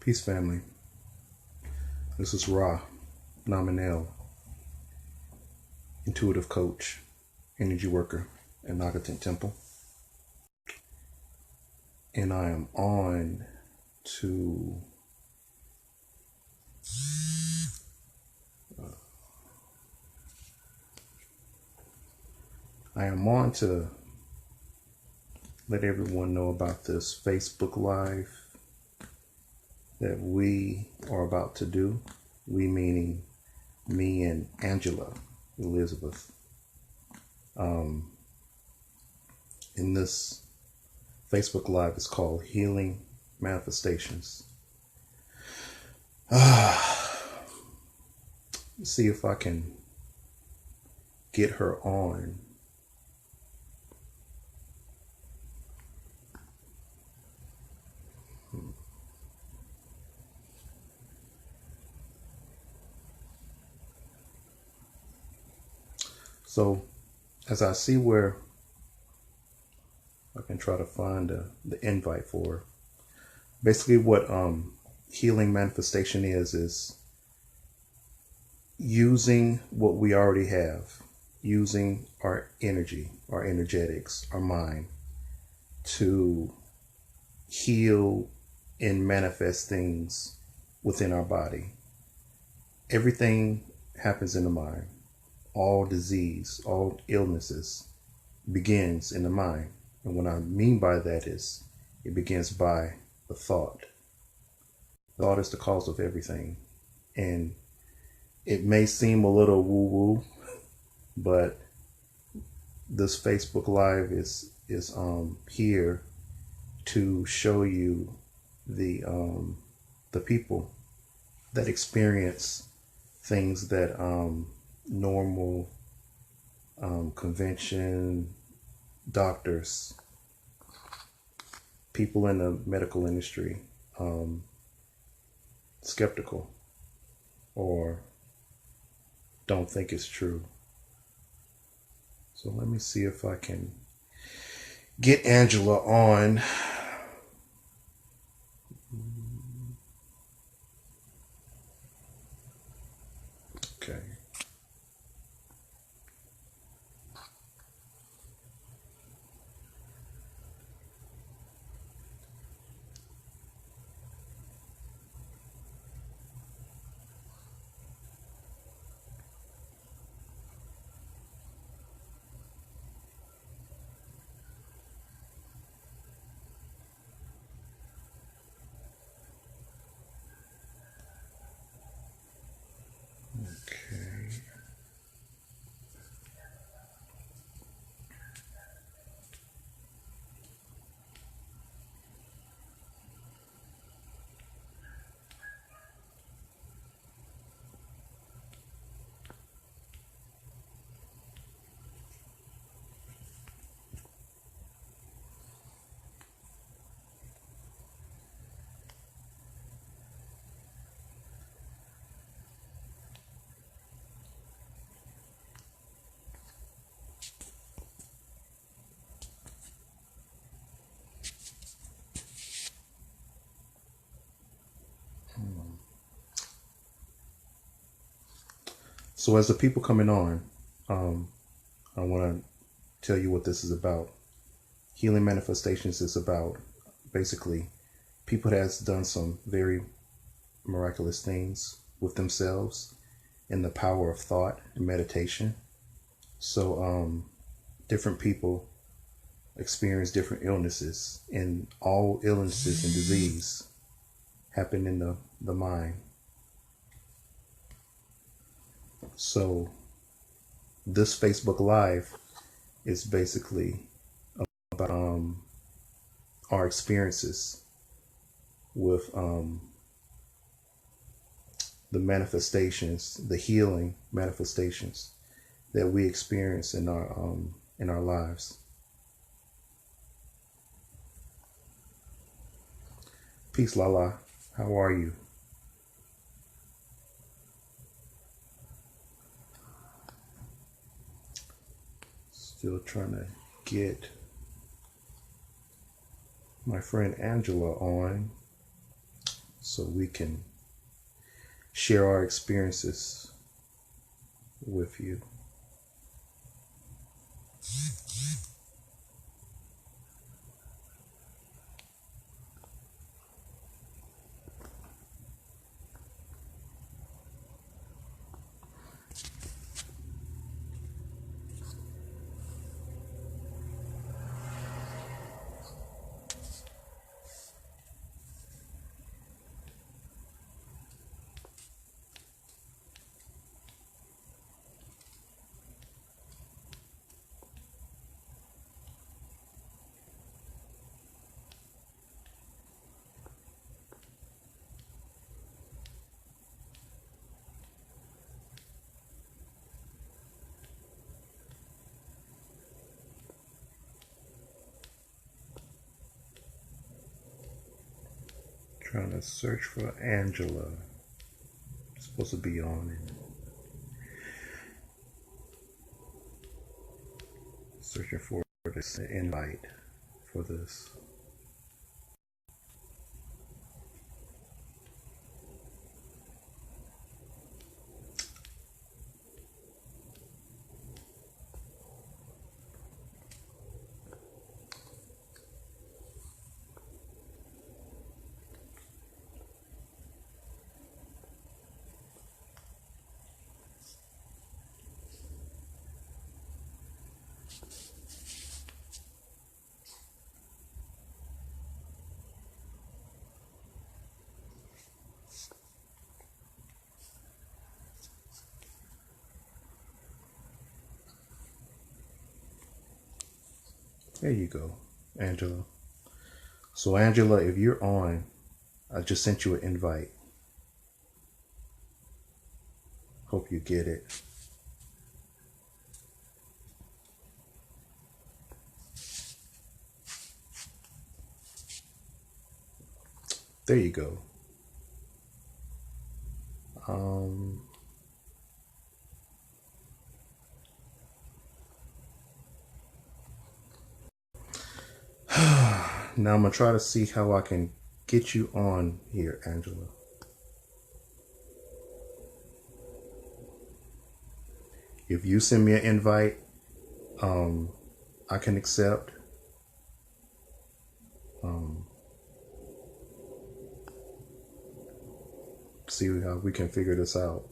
Peace, family. This is Ra, Nominell, intuitive coach, energy worker at Nagatin Temple. And I am on to let everyone know about this Facebook Live that we are about to do. We meaning me and Angela Elizabeth. In this Facebook Live is called Healing Manifestations. See if I can get her on. So as I see where I can try to find the invite for her. Basically what healing manifestation is using what we already have, using our energy, our energetics, our mind to heal and manifest things within our body. Everything happens in the mind. All disease, all illnesses begins in the mind. And what I mean by that is it begins by the thought. Thought is the cause of everything. And it may seem a little woo-woo, but this Facebook Live is here to show you the people that experience things that normal convention doctors, people in the medical industry, skeptical or don't think it's true. So let me see if I can get Angela on. Okay. So as the people coming on, I want to tell you what this is about. Healing Manifestations is about basically people that has done some very miraculous things with themselves in the power of thought and meditation. So different people experience different illnesses, and all illnesses and disease happen in the mind. So this Facebook Live is basically about our experiences with the manifestations, the healing manifestations that we experience in our lives. Peace, Lala. How are you? Still trying to get my friend Angela on. so we can share our experiences with you. Trying to search for Angela. It's supposed to be on it. Searching for this invite for this. There you go, Angela. So Angela, if you're on, I just sent you an invite. Hope you get it. There you go. Now I'm going to try to see how I can get you on here, Angela. If you send me an invite, I can accept. See how we can figure this out.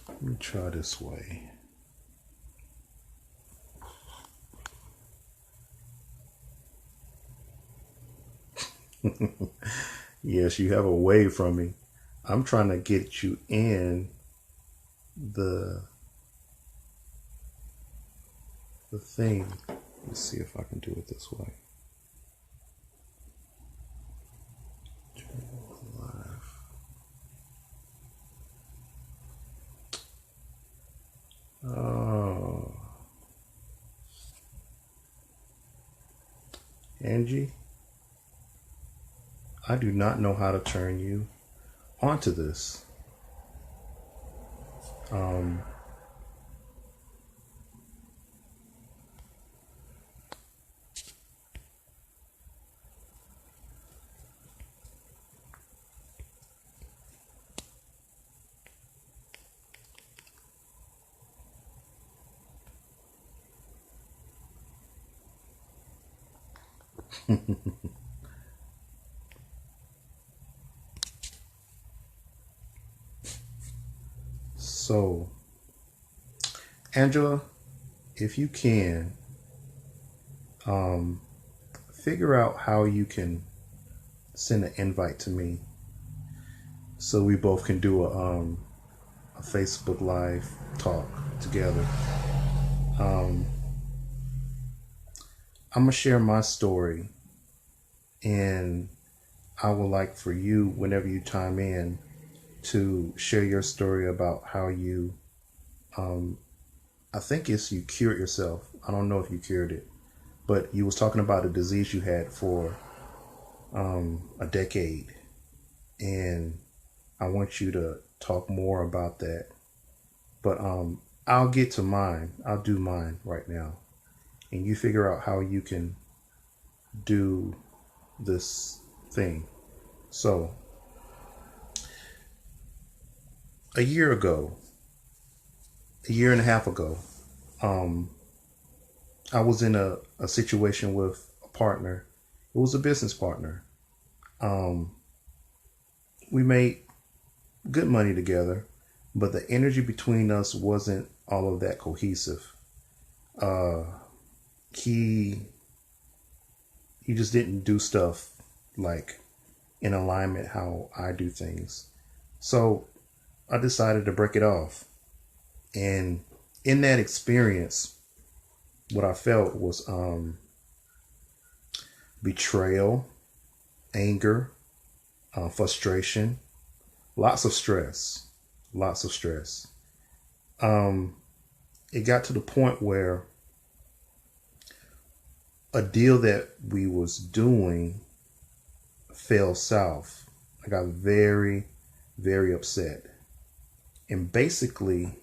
Let me try this way. Yes, you have a wave from me. I'm trying to get you in the thing. Let's see if I can do it this way. Oh, Angie, I do not know how to turn you onto this. So, Angela, if you can, figure out how you can send an invite to me so we both can do a Facebook Live talk together. I'm going to share my story, and I would like for you, whenever you chime in, to share your story about how you, I think it's you cured yourself. I don't know if you cured it, but you was talking about a disease you had for a decade, and I want you to talk more about that But I'll get to mine. I'll do mine right now. And you figure out how you can do this thing. So, a year ago, a year and a half ago, I was in a situation with a partner. It was a business partner. We made good money together, but the energy between us wasn't all of that cohesive. He just didn't do stuff like in alignment how I do things. So I decided to break it off. And in that experience, what I felt was betrayal, anger, frustration, lots of stress, lots of stress. It got to the point where a deal that we was doing fell south. I got very, very upset. And basically,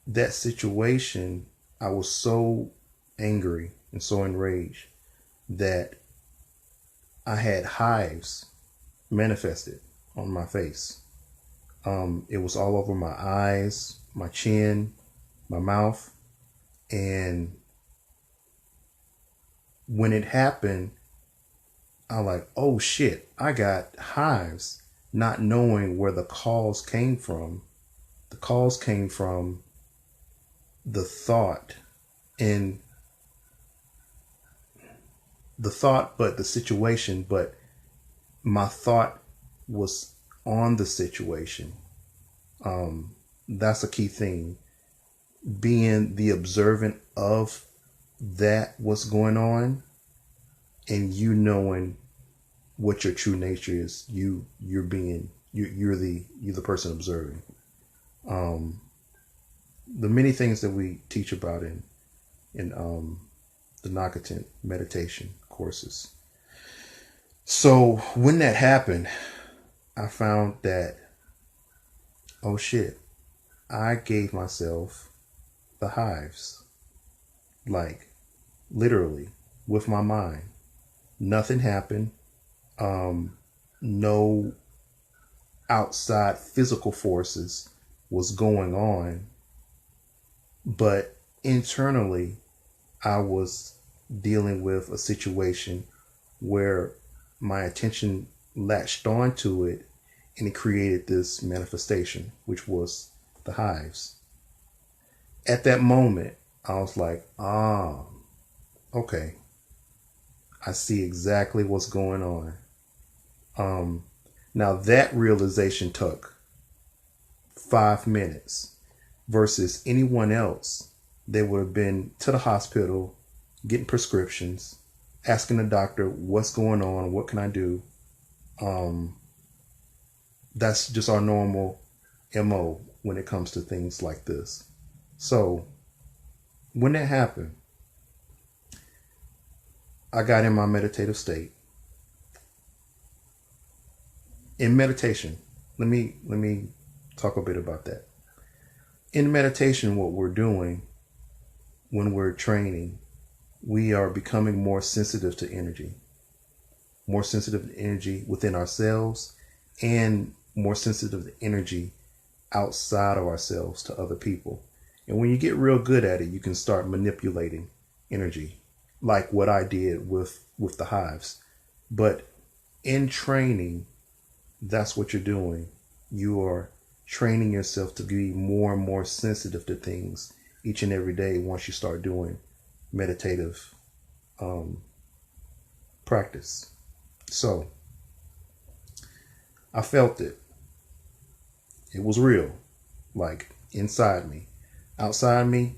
that situation, I was so angry and so enraged that I had hives manifested on my face. It was all over my eyes, my chin, my mouth. And when it happened, I was like, oh shit, I got hives, not knowing where the cause came from. The cause came from the thought and the thought, but the situation, but my thought was on the situation. That's a key thing. Being the observant of that, what's going on, and you knowing what your true nature is. You're the person observing. The many things that we teach about in the Nagatent meditation courses. So when that happened, I found that, oh shit, I gave myself the hives. Like, literally, with my mind. Nothing happened. No outside physical forces was going on. But internally, I was dealing with a situation where my attention latched onto it and it created this manifestation, which was the hives. At that moment, I was like, okay, I see exactly what's going on. Now that realization took 5 minutes versus anyone else. They would have been to the hospital, getting prescriptions, asking the doctor, what's going on? What can I do? That's just our normal MO when it comes to things like this. So when that happened, I got in my meditative state. In meditation, let me talk a bit about that. In meditation, what we're doing when we're training, we are becoming more sensitive to energy. More sensitive to energy within ourselves and more sensitive to energy outside of ourselves to other people. And when you get real good at it, you can start manipulating energy, like what I did with the hives. But in training, that's what you're doing. You are training yourself to be more and more sensitive to things each and every day once you start doing meditative practice. So I felt it. It was real, like inside me. Outside me,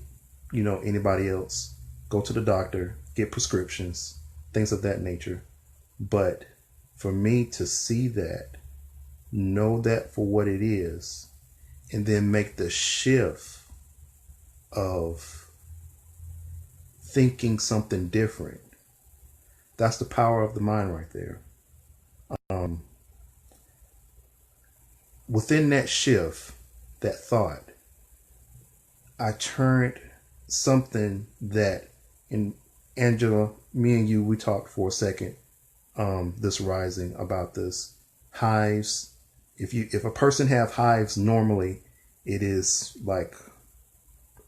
anybody else, go to the doctor, get prescriptions, things of that nature. But for me to see that, know that for what it is, and then make the shift of thinking something different, that's the power of the mind right there. Within that shift, that thought, I turned something that, in Angela, me and you, we talked for a second, this rising about this hives. If a person have hives normally, it is like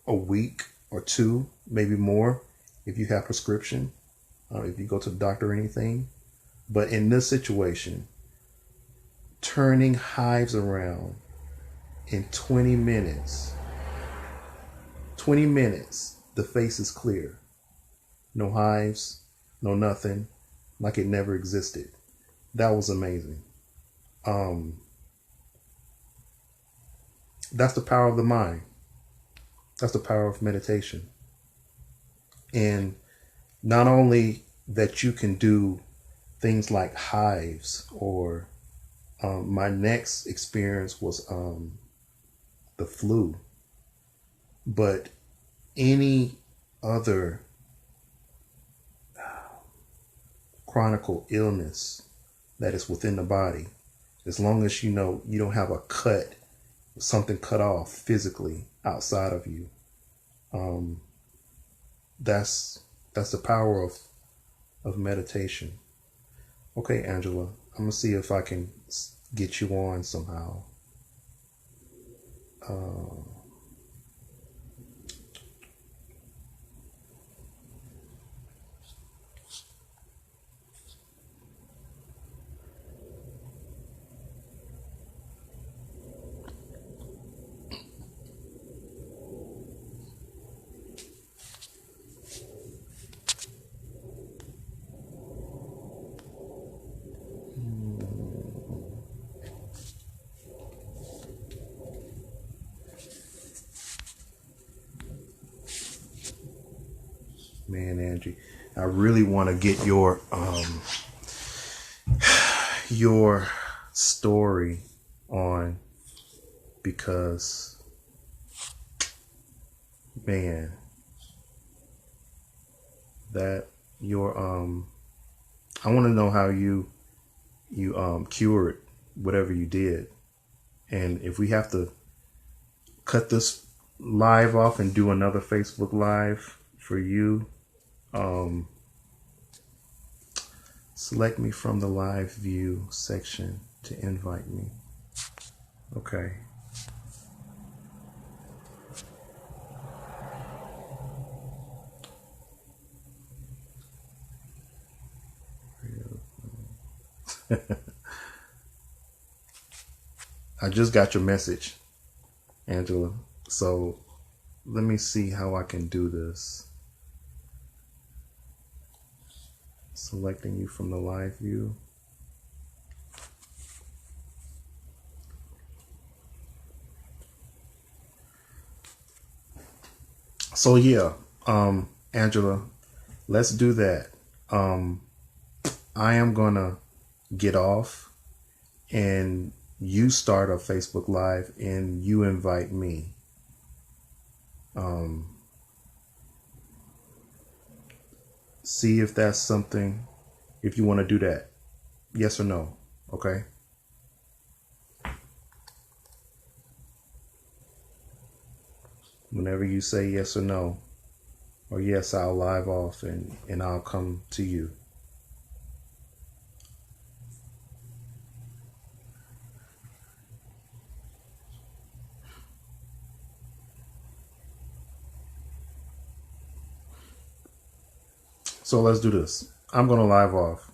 a week or two, maybe more, if you have prescription, if you go to the doctor or anything. But in this situation, turning hives around in 20 minutes, the face is clear. No hives, no nothing, like it never existed. That was amazing. That's the power of the mind. That's the power of meditation. And not only that you can do things like hives, or my next experience was the flu, but any other chronic illness that is within the body, as long as you know you don't have a cut, something cut off physically outside of you, that's the power of meditation. Okay, Angela, I'm gonna see if I can get you on somehow. Man, Angie, I really want to get your story on, because, man, that your I want to know how you cured whatever you did, and if we have to cut this live off and do another Facebook Live for you, select me from the live view section to invite me. Okay. I just got your message, Angela. So let me see how I can do this. Selecting you from the live view. So yeah, Angela, let's do that. I am gonna get off, and you start a Facebook Live and you invite me. See if that's something, if you want to do that. Yes or no. Okay. Whenever you say yes or no, or yes, I'll live off and I'll come to you. So let's do this. I'm going to live off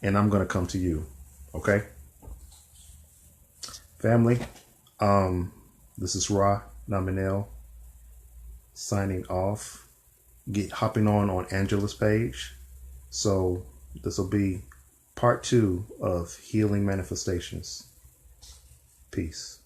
and I'm going to come to you. Okay? Family, this is Ra Naminel signing off. Hopping on Angela's page. So this will be part 2 of Healing Manifestations. Peace.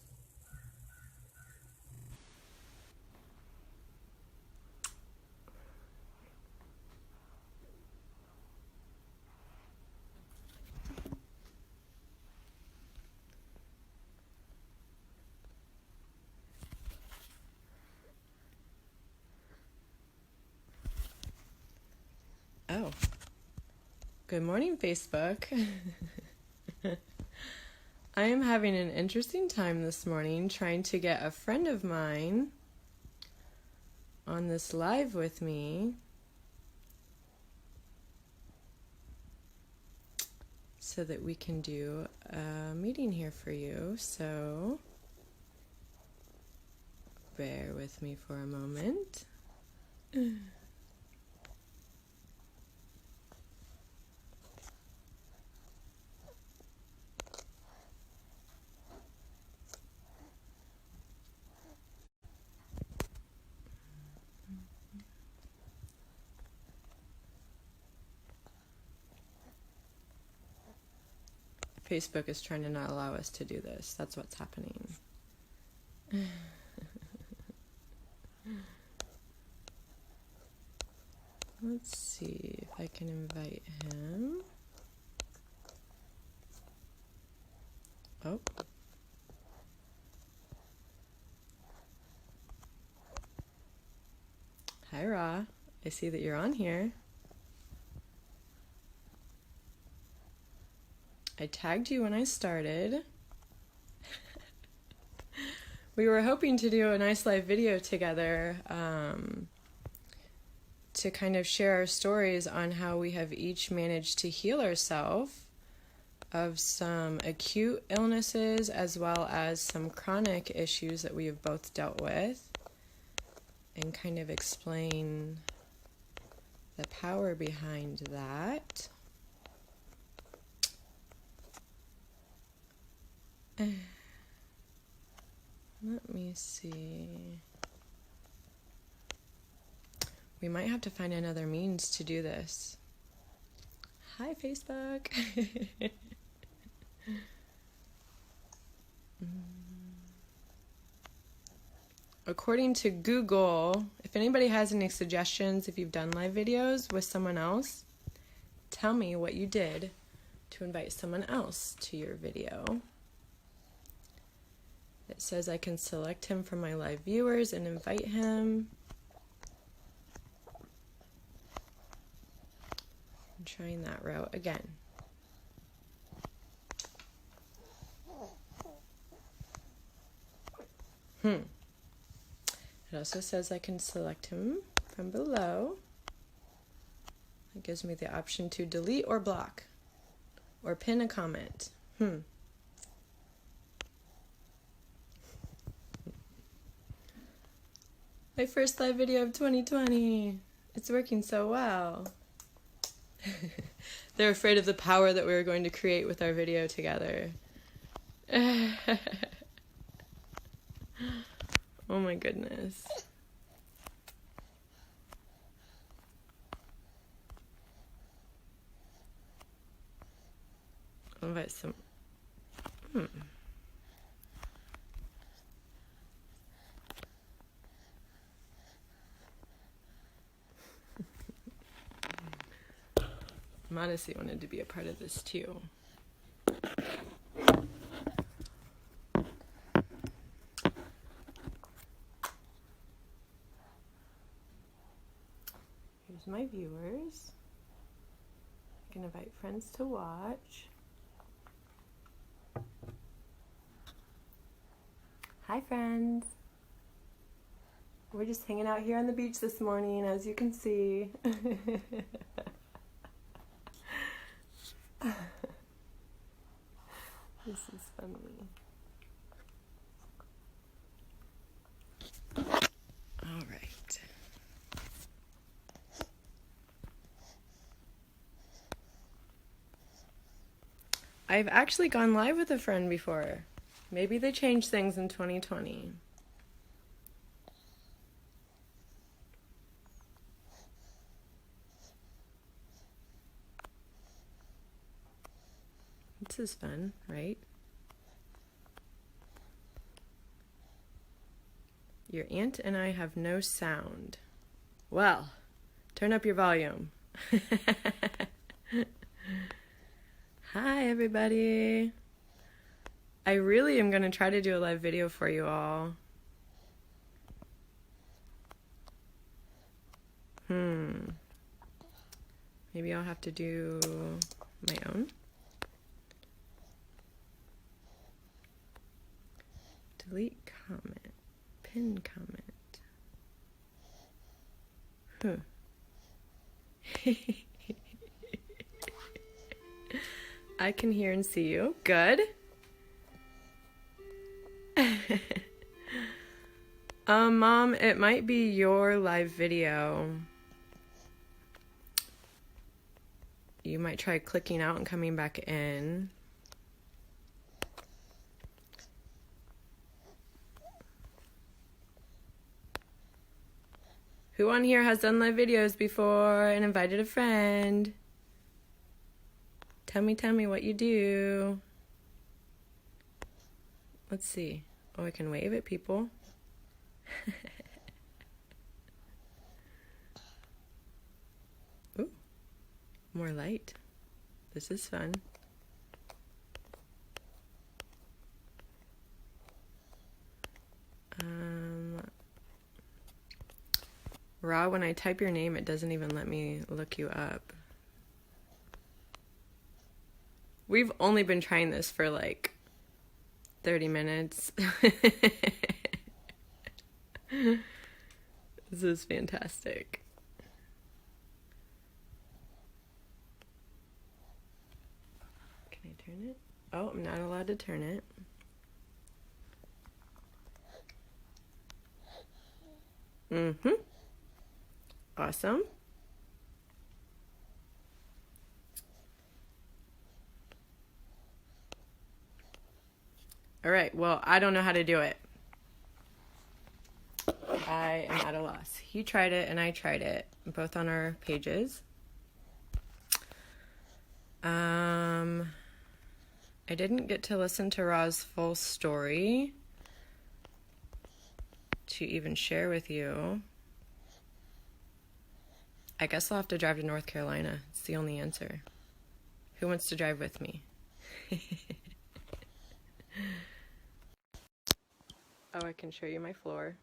Oh, good morning, Facebook. I am having an interesting time this morning trying to get a friend of mine on this live with me so that we can do a meeting here for you. So bear with me for a moment. Facebook is trying to not allow us to do this. That's what's happening. Let's see if I can invite him. Oh. Hi, Ra. I see that you're on here. I tagged you when I started. We were hoping to do a nice live video together to kind of share our stories on how we have each managed to heal ourselves of some acute illnesses as well as some chronic issues that we have both dealt with, and kind of explain the power behind that. Let me see. We might have to find another means to do this. Hi, Facebook. According to Google, if anybody has any suggestions, if you've done live videos with someone else, tell me what you did to invite someone else to your video. It says I can select him from my live viewers and invite him. I'm trying that route again. It also says I can select him from below. It gives me the option to delete or block or pin a comment. My first live video of 2020. It's working so well. They're afraid of the power that we're going to create with our video together. Oh my goodness. I'll invite some. Modesty wanted to be a part of this too. Here's my viewers. I can invite friends to watch. Hi, friends. We're just hanging out here on the beach this morning, as you can see. This is funny. All right. I've actually gone live with a friend before. Maybe they changed things in 2020. This is fun, right? Your aunt and I have no sound. Well, turn up your volume. Hi, everybody. I really am going to try to do a live video for you all. Maybe I'll have to do my own. Delete comment. Pin comment. Huh. I can hear and see you. Good. Mom, it might be your live video. You might try clicking out and coming back in. Who on here has done live videos before and invited a friend? Tell me what you do. Let's see. Oh, I can wave at people. Ooh, more light. This is fun. Ra, when I type your name, it doesn't even let me look you up. We've only been trying this for like 30 minutes. This is fantastic. Can I turn it? Oh, I'm not allowed to turn it. Mm-hmm. Awesome. All right, well, I don't know how to do it. I am at a loss. He tried it and I tried it, both on our pages. I didn't get to listen to Ra's full story to even share with you. I guess I'll have to drive to North Carolina. It's the only answer. Who wants to drive with me? Oh, I can show you my floor.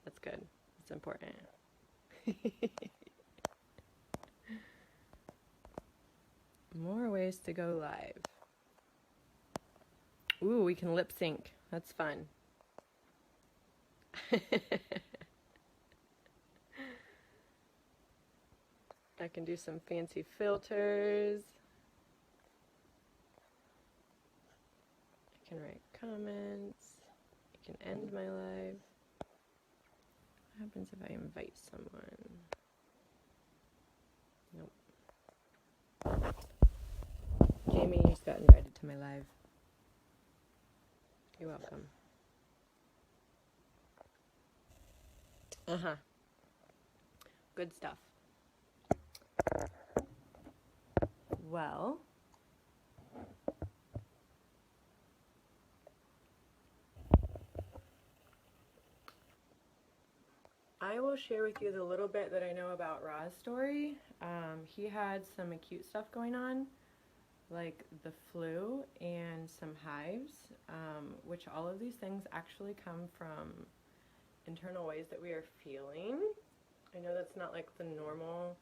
That's good. It's important. More ways to go live. Ooh, we can lip sync. That's fun. I can do some fancy filters. I can write comments. I can end my live. What happens if I invite someone? Nope. Jamie, you just got invited to my live. You're welcome. Uh-huh. Good stuff. Well, I will share with you the little bit that I know about Ra's story. He had some acute stuff going on, like the flu and some hives, which all of these things actually come from internal ways that we are feeling. I know that's not like the normal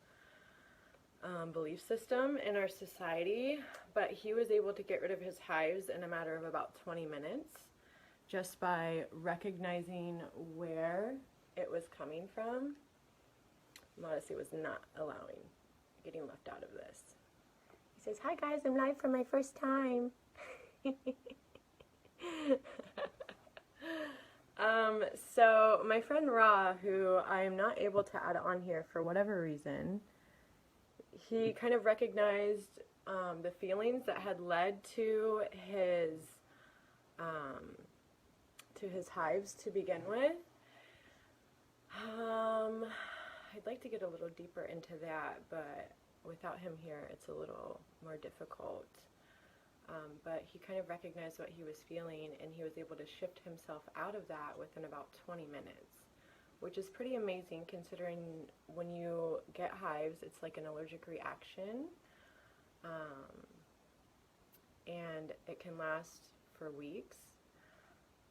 belief system in our society, but he was able to get rid of his hives in a matter of about 20 minutes just by recognizing where it was coming from. Modesty was not allowing getting left out of this. He says, "Hi guys, I'm live for my first time." So my friend Ra, who I am not able to add on here for whatever reason, he kind of recognized the feelings that had led to his hives to begin with. I'd like to get a little deeper into that, but without him here, it's a little more difficult. But he kind of recognized what he was feeling, and he was able to shift himself out of that within about 20 minutes, which is pretty amazing considering when you get hives, it's like an allergic reaction, and it can last for weeks.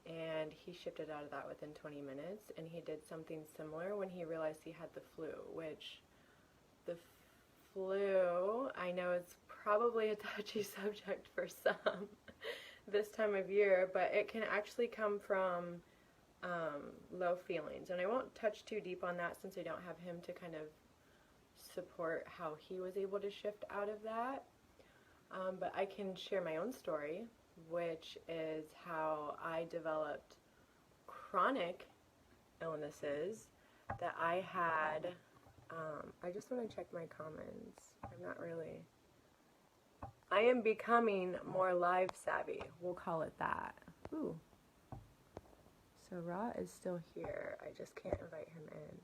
And he shifted out of that within 20 minutes, and he did something similar when he realized he had the flu, which the flu, I know it's probably a touchy subject for some this time of year, but it can actually come from low feelings. And I won't touch too deep on that since I don't have him to kind of support how he was able to shift out of that. But I can share my own story, which is how I developed chronic illnesses that I had. I just want to check my comments. I'm not really. I am becoming more live savvy. We'll call it that. Ooh. So Ra is still here. I just can't invite him in.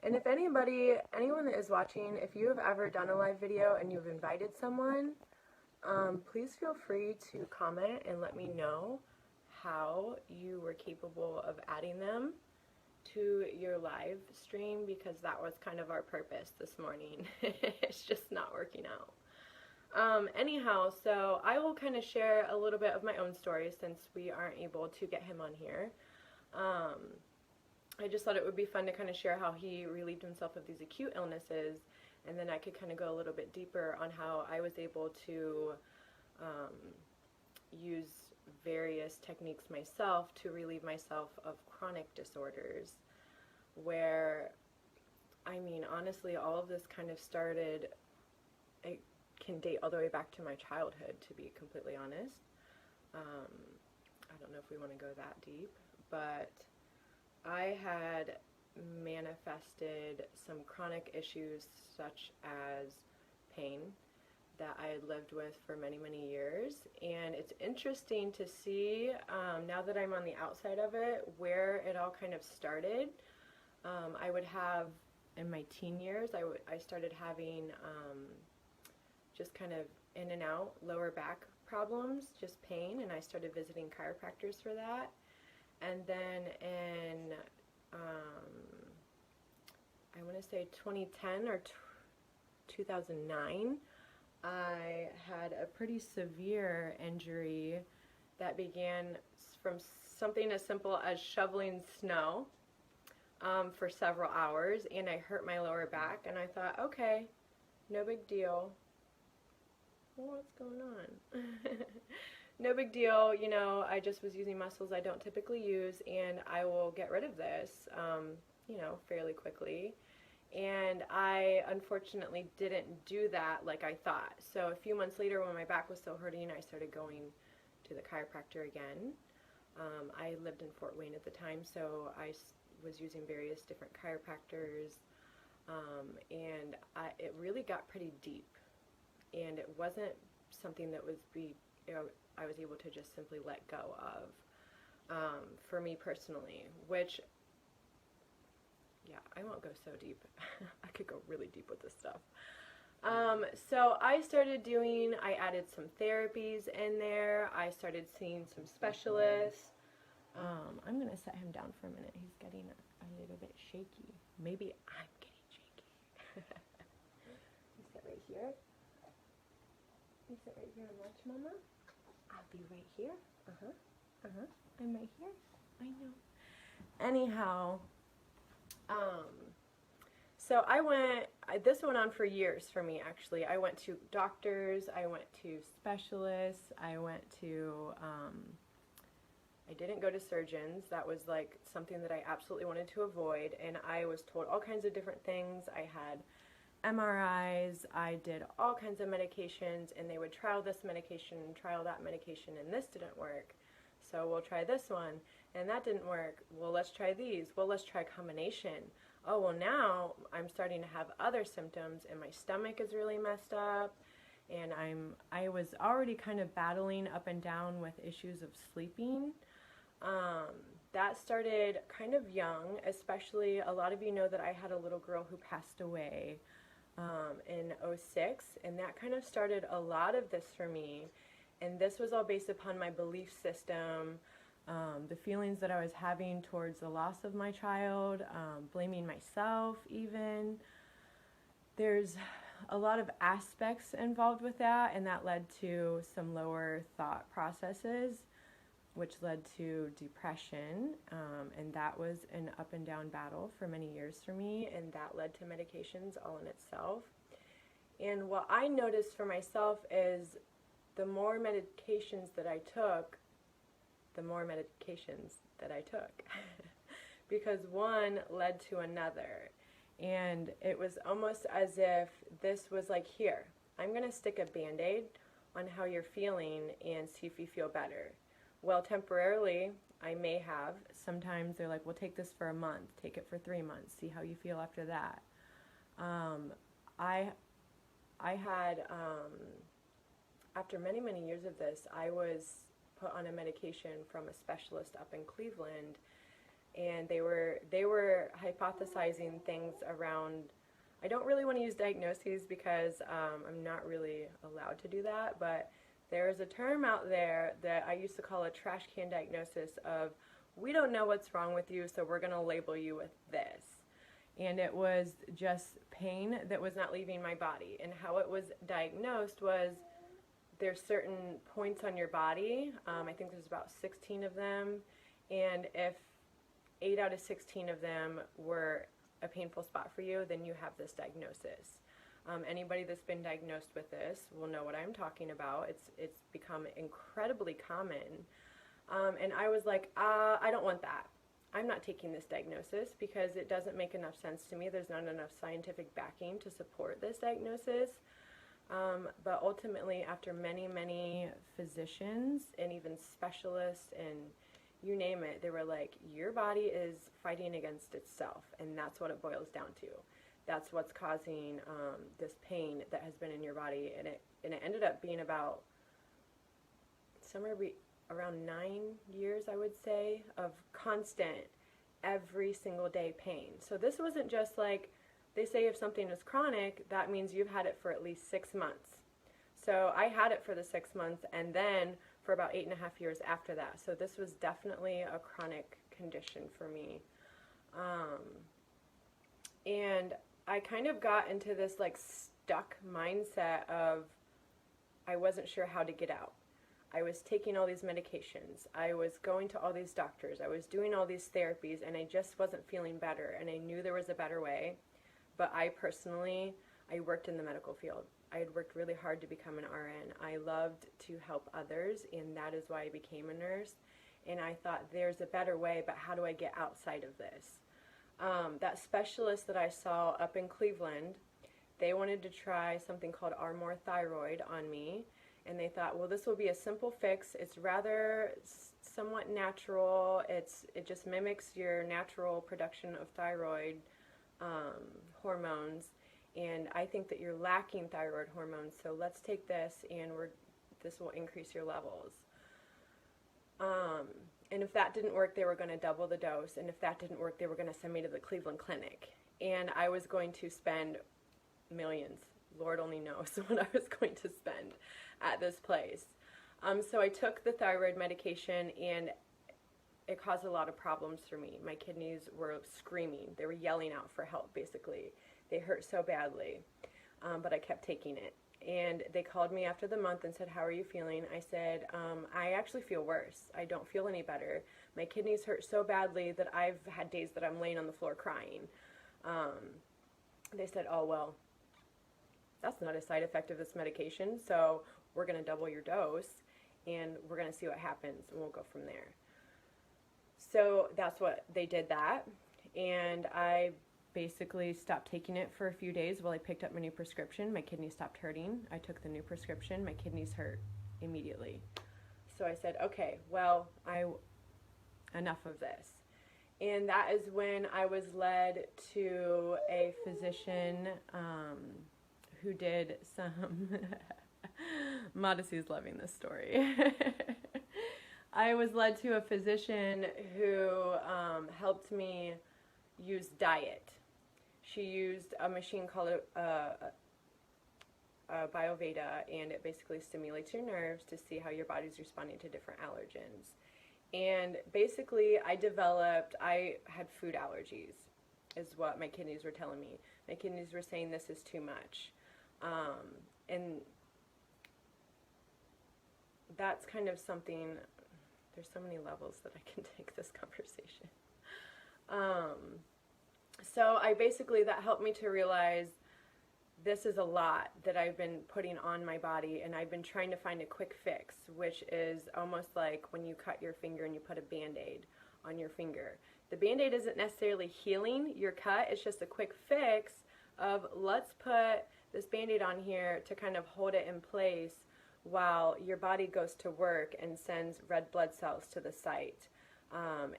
And if anyone that is watching, if you have ever done a live video and you've invited someone, please feel free to comment and let me know how you were capable of adding them to your live stream, because that was kind of our purpose this morning. It's just not working out. Anyhow, so I will kind of share a little bit of my own story since we aren't able to get him on here. I just thought it would be fun to kind of share how he relieved himself of these acute illnesses, and then I could kind of go a little bit deeper on how I was able to use various techniques myself to relieve myself of chronic disorders, where, I mean, honestly, all of this kind of started, it can date all the way back to my childhood, to be completely honest. I don't know if we want to go that deep, but I had manifested some chronic issues such as pain that I had lived with for many, many years. And it's interesting to see, now that I'm on the outside of it, where it all kind of started. I would have, in my teen years, I started having just kind of in and out lower back problems, just pain, and I started visiting chiropractors for that. And then in, I want to say 2010 or 2009, I had a pretty severe injury that began from something as simple as shoveling snow for several hours, and I hurt my lower back, and I thought, okay, no big deal. What's going on? No big deal, you know, I just was using muscles I don't typically use, and I will get rid of this, you know, fairly quickly. And I unfortunately didn't do that like I thought. So a few months later, when my back was still hurting, I started going to the chiropractor again. I lived in Fort Wayne at the time, so I was using various different chiropractors, and it really got pretty deep. And it wasn't something that I was able to just simply let go of, for me personally, which, yeah, I won't go so deep. I could go really deep with this stuff. So I added some therapies in there. I started seeing some specialists. I'm going to set him down for a minute. He's getting a little bit shaky. Maybe I'm getting shaky. You sit right here. You sit right here and watch Mama. I'll be right here. I'm right here. I know. Anyhow, so this went on for years for me, actually. I went to doctors, I went to specialists, I didn't go to surgeons. That was like something that I absolutely wanted to avoid, and I was told all kinds of different things. I had MRIs, I did all kinds of medications, and they would trial this medication, trial that medication, and this didn't work. So we'll try this one, and that didn't work. Well, let's try these. Well, let's try a combination. Oh, well, now I'm starting to have other symptoms, and my stomach is really messed up, and I was already kind of battling up and down with issues of sleeping. That started kind of young, especially a lot of you know that I had a little girl who passed away in '06, and that kind of started a lot of this for me. And this was all based upon my belief system, the feelings that I was having towards the loss of my child, blaming myself even. There's a lot of aspects involved with that, and that led to some lower thought processes, which led to depression, and that was an up and down battle for many years for me, and that led to medications all in itself. And what I noticed for myself is the more medications that I took, the more medications that I took because one led to another. And it was almost as if this was like, here, I'm going to stick a Band-Aid on how you're feeling and see if you feel better. Well, temporarily, I may have. Sometimes they're like, well, take this for a month, take it for 3 months, see how you feel after that. I had, after many, many years of this, I was put on a medication from a specialist up in Cleveland, and they were hypothesizing things around. I don't really want to use diagnoses because I'm not really allowed to do that, but there's a term out there that I used to call a trash can diagnosis of, we don't know what's wrong with you, so we're going to label you with this. And it was just pain that was not leaving my body. And how it was diagnosed was, there's certain points on your body, I think there's about 16 of them, and if 8 out of 16 of them were a painful spot for you, then you have this diagnosis. Anybody that's been diagnosed with this will know what I'm talking about. It's become incredibly common. And I was like, I don't want that. I'm not taking this diagnosis because it doesn't make enough sense to me. There's not enough scientific backing to support this diagnosis. But ultimately, after many, many physicians and even specialists and you name it, they were like, your body is fighting against itself, and that's what it boils down to. That's what's causing this pain that has been in your body, and it ended up being about somewhere around 9 years, I would say, of constant, every single day pain. So this wasn't just like, they say if something is chronic, that means you've had it for at least 6 months. So I had it for the 6 months, and then for about 8.5 years after that. So this was definitely a chronic condition for me. And I kind of got into this like stuck mindset of, I wasn't sure how to get out. I was taking all these medications. I was going to all these doctors. I was doing all these therapies, and I just wasn't feeling better. And I knew there was a better way. But I personally, I worked in the medical field. I had worked really hard to become an RN. I loved to help others, and that is why I became a nurse. And I thought, there's a better way, but how do I get outside of this? That specialist that I saw up in Cleveland, they wanted to try something called Armour Thyroid on me. And they thought, well, this will be a simple fix. It's rather somewhat natural. It just mimics your natural production of thyroid hormones. And I think that you're lacking thyroid hormones, so let's take this, and this will increase your levels. And if that didn't work, they were going to double the dose. And if that didn't work, they were going to send me to the Cleveland Clinic. And I was going to spend millions. Lord only knows what I was going to spend at this place. So I took the thyroid medication, and it caused a lot of problems for me. My kidneys were screaming. They were yelling out for help, basically. They hurt so badly, but I kept taking it. And they called me after the month and said, how are you feeling? I said, I actually feel worse. I don't feel any better. My kidneys hurt so badly that I've had days that I'm laying on the floor crying. They said, oh, well, that's not a side effect of this medication, so we're going to double your dose, and we're going to see what happens, and we'll go from there. So that's what they did that, and I basically stopped taking it for a few days while I picked up my new prescription. My kidneys stopped hurting. I took the new prescription. My kidneys hurt immediately. So I said, okay, well, enough of this. And that is when I was led to a physician who did some... Modesty loving this story. I was led to a physician who helped me use diet. She used a machine called a Bioveda, and it basically stimulates your nerves to see how your body's responding to different allergens. And basically I had food allergies, is what my kidneys were telling me. My kidneys were saying this is too much. And that's kind of something, there's so many levels that I can take this conversation. So that helped me to realize this is a lot that I've been putting on my body, and I've been trying to find a quick fix, which is almost like when you cut your finger and you put a Band-Aid on your finger. The Band-Aid isn't necessarily healing your cut. It's just a quick fix of, let's put this Band-Aid on here to kind of hold it in place while your body goes to work and sends red blood cells to the site,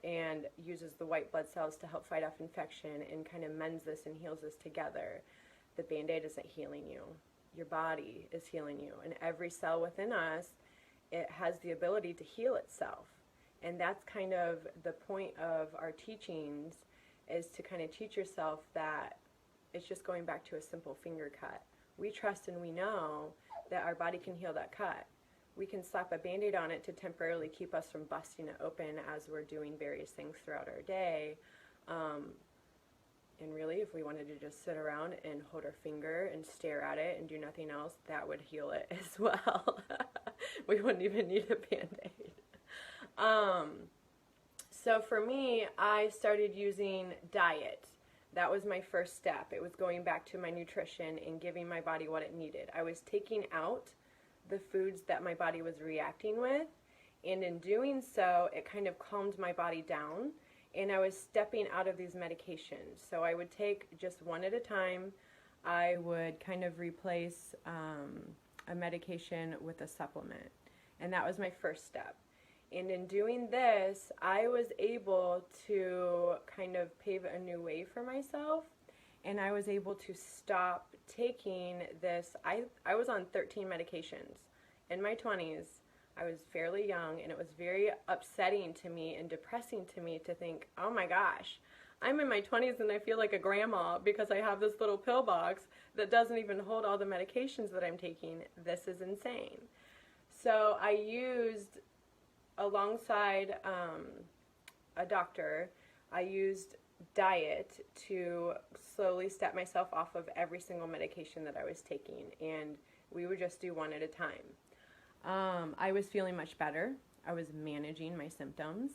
and uses the white blood cells to help fight off infection and kind of mends this and heals this together. The Band-Aid isn't healing you. Your body is healing you. And every cell within us, it has the ability to heal itself. And that's kind of the point of our teachings, is to kind of teach yourself that it's just going back to a simple finger cut. We trust and we know that our body can heal that cut. We can slap a Band-Aid on it to temporarily keep us from busting it open as we're doing various things throughout our day. And really, if we wanted to just sit around and hold our finger and stare at it and do nothing else, that would heal it as well. We wouldn't even need a Band-Aid. So for me, I started using diet. That was my first step. It was going back to my nutrition and giving my body what it needed. I was taking out the foods that my body was reacting with, and in doing so, it kind of calmed my body down, and I was stepping out of these medications. So I would take just one at a time. I would kind of replace a medication with a supplement, and that was my first step. And in doing this, I was able to kind of pave a new way for myself, and I was able to stop taking this. I was on 13 medications. In my 20s, I was fairly young, and it was very upsetting to me and depressing to me to think, oh my gosh, I'm in my 20s and I feel like a grandma because I have this little pill box that doesn't even hold all the medications that I'm taking. This is insane. So I used, alongside a doctor, I used diet to slowly step myself off of every single medication that I was taking, and we would just do one at a time. I was feeling much better. I was managing my symptoms.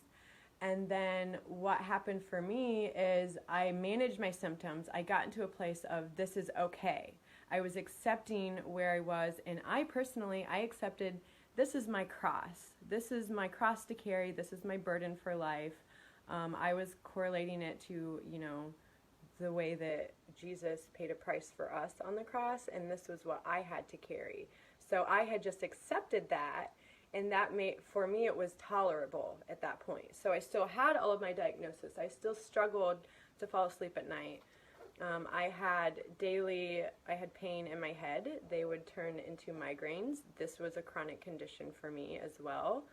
And then what happened for me is I managed my symptoms. I got into a place of, this is okay. I was accepting where I was, and I accepted, this is my cross. This is my cross to carry. This is my burden for life. I was correlating it to, the way that Jesus paid a price for us on the cross, and this was what I had to carry. So I had just accepted that, and that for me, it was tolerable at that point. So I still had all of my diagnosis. I still struggled to fall asleep at night. I had pain in my head. They would turn into migraines. This was a chronic condition for me as well.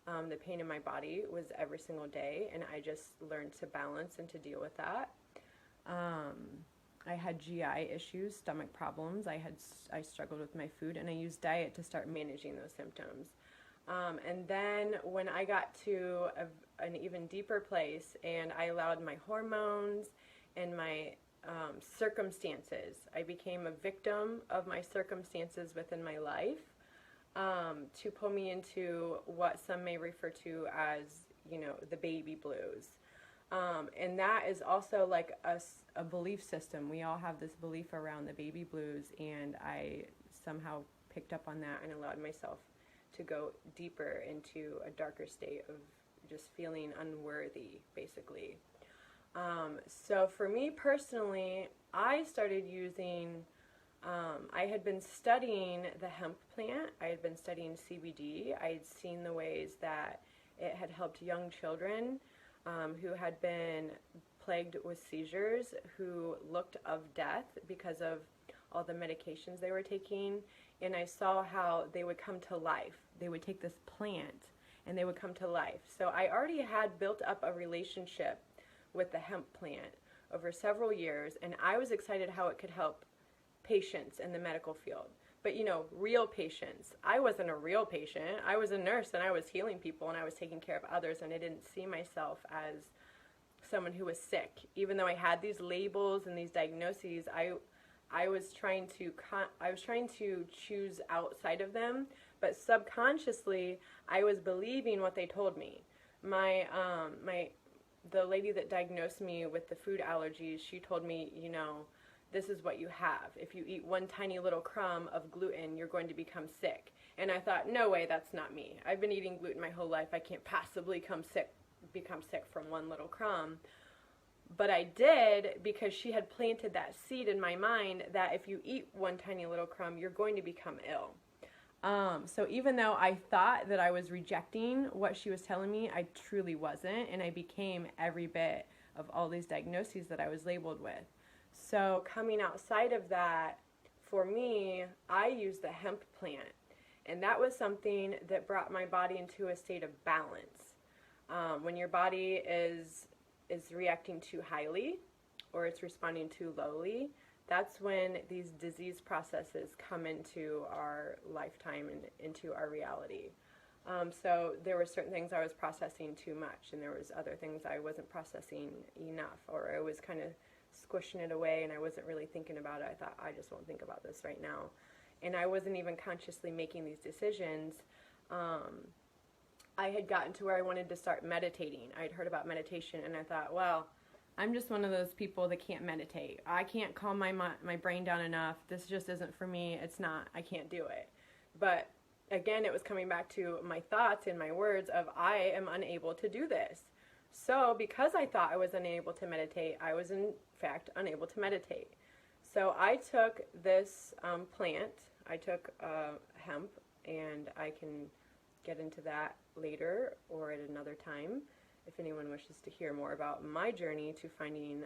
The pain in my body was every single day, and I just learned to balance and to deal with that. I had GI issues, stomach problems. I struggled with my food, and I used diet to start managing those symptoms. And then when I got to an even deeper place, and I allowed my hormones and my circumstances, I became a victim of my circumstances within my life, to pull me into what some may refer to as, the baby blues. And that is also like a belief system. We all have this belief around the baby blues, and I somehow picked up on that and allowed myself to go deeper into a darker state of just feeling unworthy, basically. So for me personally, I started using, I had been studying the hemp plant. I had been studying CBD. I had seen the ways that it had helped young children who had been plagued with seizures, who looked of death because of all the medications they were taking, and I saw how they would come to life. They would take this plant and they would come to life. So I already had built up a relationship with the hemp plant over several years, and I was excited how it could help patients in the medical field. But real patients. I wasn't a real patient. I was a nurse, and I was healing people, and I was taking care of others, and I didn't see myself as someone who was sick. Even though I had these labels and these diagnoses, I was trying to choose outside of them, but subconsciously I was believing what they told me. The lady that diagnosed me with the food allergies, she told me, this is what you have. If you eat one tiny little crumb of gluten, you're going to become sick. And I thought, no way, that's not me. I've been eating gluten my whole life. I can't possibly become sick become sick from one little crumb. But I did because she had planted that seed in my mind that if you eat one tiny little crumb, you're going to become ill. So even though I thought that I was rejecting what she was telling me, I truly wasn't, and I became every bit of all these diagnoses that I was labeled with. So coming outside of that, for me, I used the hemp plant, and that was something that brought my body into a state of balance. When your body is reacting too highly or it's responding too lowly, that's when these disease processes come into our lifetime and into our reality. So there were certain things I was processing too much, and there was other things I wasn't processing enough, or I was kind of squishing it away and I wasn't really thinking about it. I thought, I just won't think about this right now. And I wasn't even consciously making these decisions. I had gotten to where I wanted to start meditating. I'd heard about meditation, and I thought, well, I'm just one of those people that can't meditate. I can't calm my brain down enough. This just isn't for me. It's not. I can't do it. But again, it was coming back to my thoughts and my words of I am unable to do this. So because I thought I was unable to meditate, I was in fact unable to meditate. So I took this plant. I took hemp, and I can get into that later or at another time if anyone wishes to hear more about my journey to finding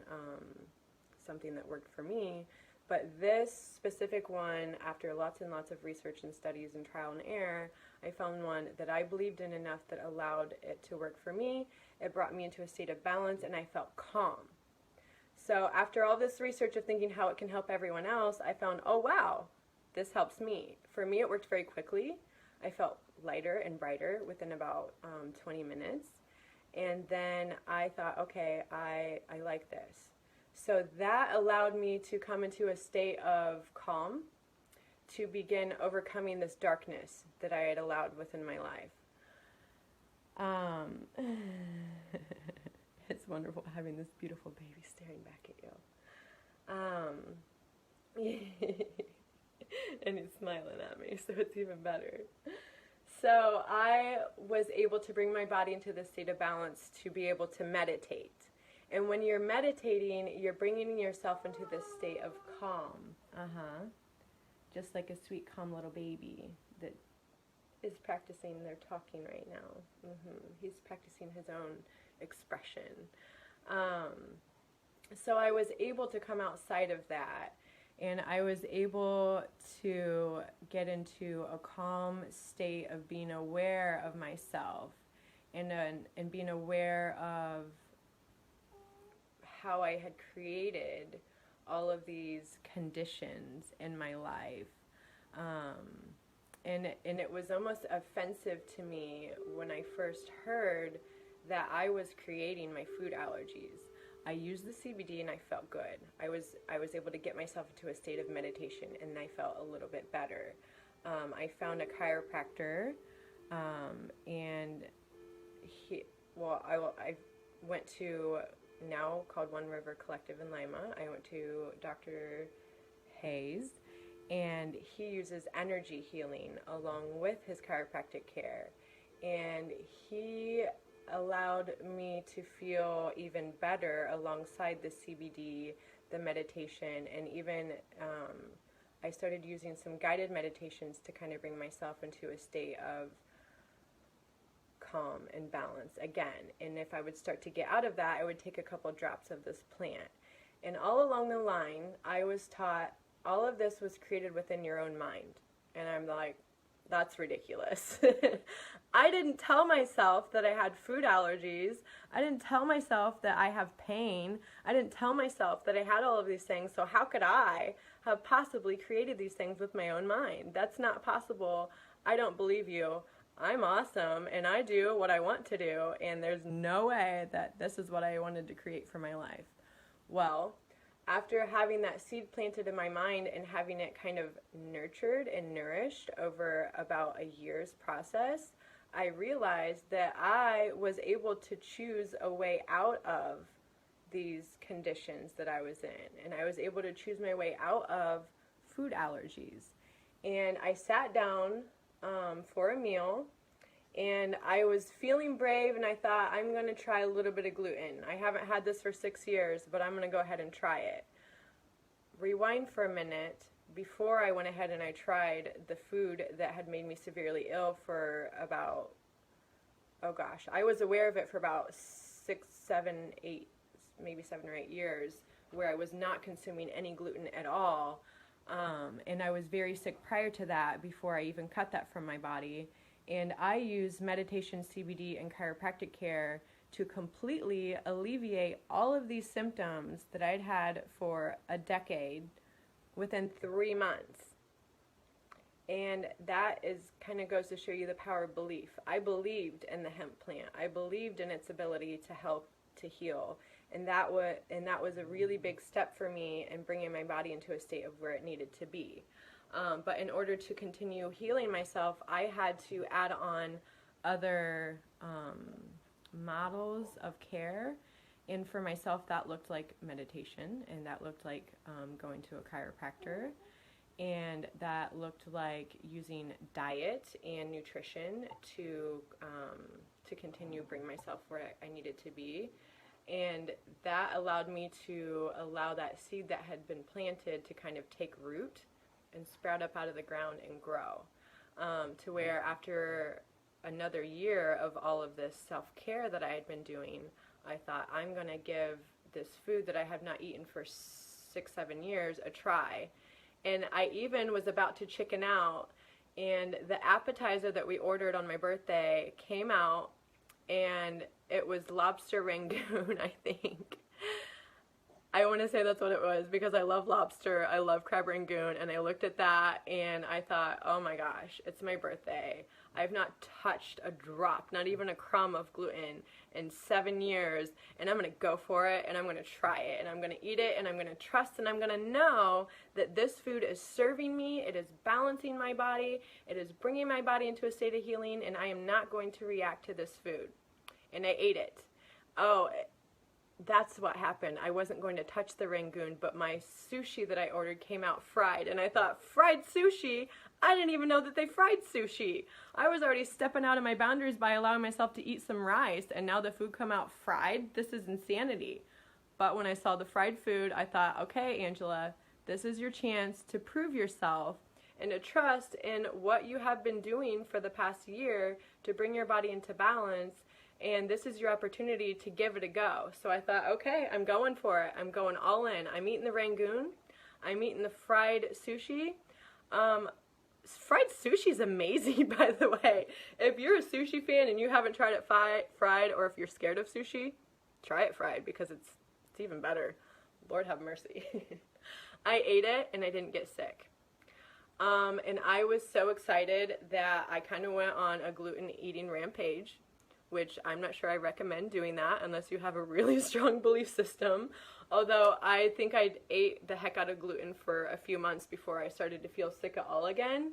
something that worked for me. But this specific one, after lots and lots of research and studies and trial and error, I found one that I believed in enough that allowed it to work for me. It brought me into a state of balance, and I felt calm. So after all this research of thinking how it can help everyone else, I found, oh wow, this helps me. For me, it worked very quickly. I felt lighter and brighter within about 20 minutes. And then I thought, okay, I like this. So that allowed me to come into a state of calm to begin overcoming this darkness that I had allowed within my life. It's wonderful having this beautiful baby staring back at you. And he's smiling at me, so it's even better. So I was able to bring my body into this state of balance to be able to meditate. And when you're meditating, you're bringing yourself into this state of calm. Just like a sweet, calm little baby that is practicing their talking right now. He's practicing his own expression. So I was able to come outside of that, and I was able to get into a calm state of being aware of myself and being aware of how I had created all of these conditions in my life. And it was almost offensive to me when I first heard that I was creating my food allergies. I used the CBD and I felt good. I was able to get myself into a state of meditation, and I felt a little bit better. I found a chiropractor, and I went to now called One River Collective in Lima. I went to Dr. Hayes, and he uses energy healing along with his chiropractic care, and he allowed me to feel even better alongside the CBD, the meditation, and even I started using some guided meditations to kind of bring myself into a state of calm and balance again. And if I would start to get out of that, I would take a couple drops of this plant. And all along the line, I was taught all of this was created within your own mind. And I'm like, that's ridiculous. I didn't tell myself that I had food allergies. I didn't tell myself that I have pain. I didn't tell myself that I had all of these things. So how could I have possibly created these things with my own mind? That's not possible. I don't believe you. I'm awesome, and I do what I want to do, and there's no way that this is what I wanted to create for my life. Well, after having that seed planted in my mind and having it kind of nurtured and nourished over about a year's process, I realized that I was able to choose a way out of these conditions that I was in, and I was able to choose my way out of food allergies. And I sat down for a meal, And I was feeling brave, and I thought, I'm going to try a little bit of gluten. I haven't had this for 6 years, but I'm going to go ahead and try it. Rewind for a minute. Before I went ahead and I tried the food that had made me severely ill for about, oh gosh, I was aware of it for about 6, 7, 8, maybe 7 or 8 years, where I was not consuming any gluten at all. And I was very sick prior to that, before I even cut that from my body. And I use meditation, CBD, and chiropractic care to completely alleviate all of these symptoms that I'd had for a decade within 3 months. And that is kind of goes to show you the power of belief. I believed in the hemp plant. I believed in its ability to help to heal. And that was a really big step for me in bringing my body into a state of where it needed to be. But in order to continue healing myself, I had to add on other models of care. And for myself, that looked like meditation, and that looked like going to a chiropractor, and that looked like using diet and nutrition to continue bring myself where I needed to be. And that allowed me to allow that seed that had been planted to kind of take root and sprout up out of the ground and grow, to where after another year of all of this self-care that I had been doing, I thought, I'm going to give this food that I have not eaten for 6, 7 years a try. And I even was about to chicken out, and the appetizer that we ordered on my birthday came out, and it was lobster rangoon, I think. I want to say that's what it was, because I love lobster, I love crab rangoon, and I looked at that and I thought, oh my gosh, it's my birthday. I've not touched a drop, not even a crumb of gluten in 7 years, and I'm going to go for it, and I'm going to try it, and I'm going to eat it, and I'm going to trust, and I'm going to know that this food is serving me, it is balancing my body, it is bringing my body into a state of healing, and I am not going to react to this food. And I ate it. Oh, that's what happened. I wasn't going to touch the rangoon, but my sushi that I ordered came out fried. And I thought, fried sushi? I didn't even know that they fried sushi. I was already stepping out of my boundaries by allowing myself to eat some rice, and now the food come out fried? This is insanity. But when I saw the fried food, I thought, okay, Angela, this is your chance to prove yourself and to trust in what you have been doing for the past year to bring your body into balance. And this is your opportunity to give it a go. So I thought, okay, I'm going for it. I'm going all in. I'm eating the rangoon. I'm eating the fried sushi. Fried sushi is amazing, by the way. If you're a sushi fan and you haven't tried it fried, or if you're scared of sushi, try it fried, because it's even better. Lord have mercy. I ate it and I didn't get sick. And I was so excited that I kind of went on a gluten eating rampage, which I'm not sure I recommend doing that unless you have a really strong belief system. Although I think I ate the heck out of gluten for a few months before I started to feel sick at all again.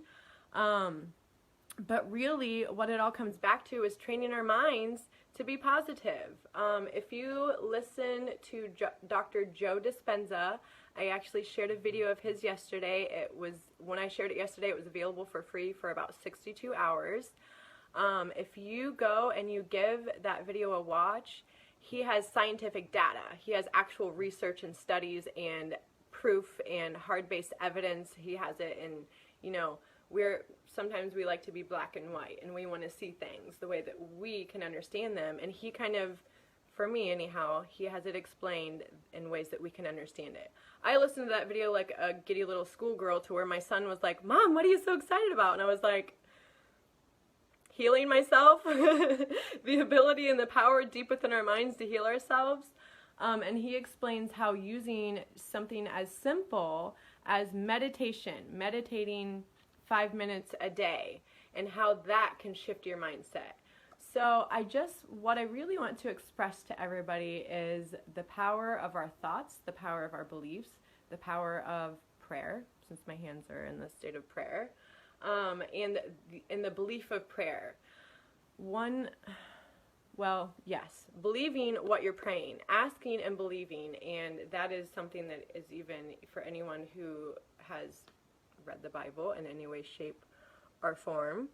But really what it all comes back to is training our minds to be positive. If you listen to Dr. Joe Dispenza, I actually shared a video of his yesterday. When I shared it yesterday, it was available for free for about 62 hours. If you go and you give that video a watch, he has scientific data. He has actual research and studies and proof and hard-based evidence. He has it in, sometimes we like to be black and white, and we want to see things the way that we can understand them. And he kind of, for me anyhow, he has it explained in ways that we can understand it. I listened to that video like a giddy little schoolgirl, to where my son was like, "Mom, what are you so excited about?" And I was like, healing myself, the ability and the power deep within our minds to heal ourselves. And he explains how using something as simple as meditating 5 minutes a day, and how that can shift your mindset. So what I really want to express to everybody is the power of our thoughts, the power of our beliefs, the power of prayer, since my hands are in the state of prayer, and the belief of prayer. Believing what you're praying, asking and believing, and that is something that is even for anyone who has read the Bible in any way, shape, or form.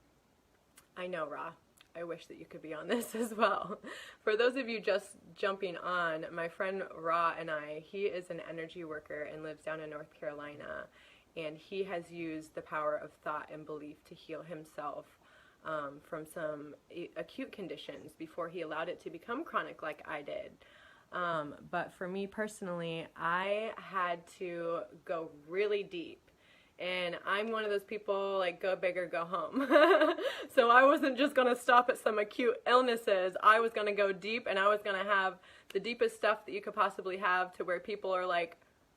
I know, Ra. I wish that you could be on this as well. For those of you just jumping on, my friend Ra and he is an energy worker and lives down in North Carolina, and he has used the power of thought and belief to heal himself from some acute conditions before he allowed it to become chronic like I did. But for me personally, I had to go really deep. And I'm one of those people, like, go big or go home. So I wasn't just going to stop at some acute illnesses. I was going to go deep, and I was going to have the deepest stuff that you could possibly have, to where people are like,